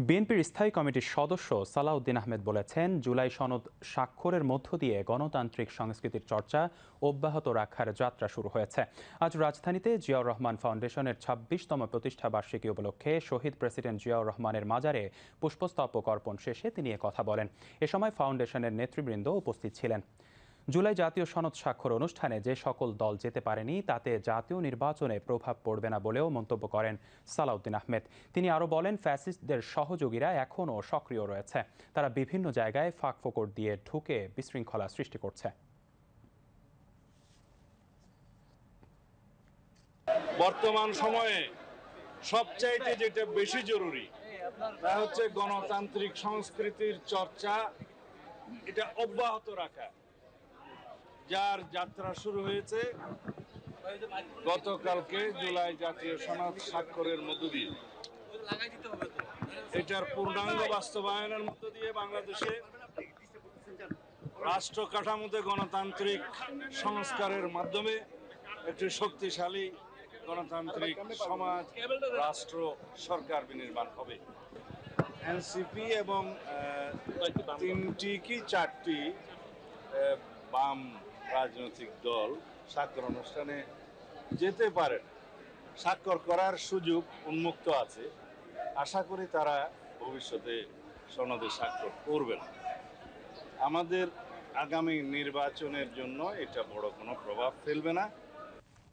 বিএনপির স্থায়ী কমিটির সদস্য সালাউদ্দিন আহমেদ বলেছেন, জুলাই সনদ স্বাক্ষরের মধ্য দিয়ে গণতান্ত্রিক সংস্কৃতির চর্চা অব্যাহত রাখার যাত্রা শুরু হয়েছে। আজ রাজধানীতে জিয়াউর রহমান ফাউন্ডেশনের ২৬তম প্রতিষ্ঠা বার্ষিকী উপলক্ষে শহীদ প্রেসিডেন্ট জিয়াউর রহমানের মাজারে পুষ্পস্তবক অর্পণ শেষে তিনি কথা বলেন। এ সময় ফাউন্ডেশনের নেতৃবৃন্দ উপস্থিত ছিলেন। জুলাই জাতীয় সনদ স্বাক্ষর অনুষ্ঠানে যে সকল দল যেতে পারেনি তাতে জাতীয় নির্বাচনে প্রভাব পড়বে না বলেও মন্তব্য করেন সালাউদ্দিন আহমেদ। তিনি আরও বলেন, ফ্যাসিস্টদের সহযোগীরা এখনও সক্রিয় রয়েছে। তারা বিভিন্ন জায়গায় ফাঁকফোকর দিয়ে ঢুকে বিশৃঙ্খলা সৃষ্টি করছে। বর্তমান সময়ে সবচাইতে যেটা বেশি জরুরি তা হচ্ছে গণতান্ত্রিক সংস্কৃতির চর্চা, এটা অব্যাহত রাখা। যার যাত্রা শুরু হয়েছে গতকালকে জুলাই জাতীয় সনদ স্বাক্ষরের মধ্য দিয়ে। এটার পূর্ণাঙ্গ বাস্তবায়নের মধ্য দিয়ে বাংলাদেশে রাষ্ট্র কাঠামোতে গণতান্ত্রিক সংস্কারের মাধ্যমে একটি শক্তিশালী গণতান্ত্রিক সমাজ, রাষ্ট্র, সরকার বিনির্মাণ হবে। এনসিপি এবং তিনটি কি চারটি বাম রাজনৈতিক দল স্বাক্ষর অনুষ্ঠানে যেতে পারেন। স্বাক্ষর করার সুযোগ উন্মুক্ত আছে। আশা করি তারা ভবিষ্যতে সনদে স্বাক্ষর করবেন। আমাদের আগামী নির্বাচনের জন্য এটা বড় কোনো প্রভাব ফেলবে না।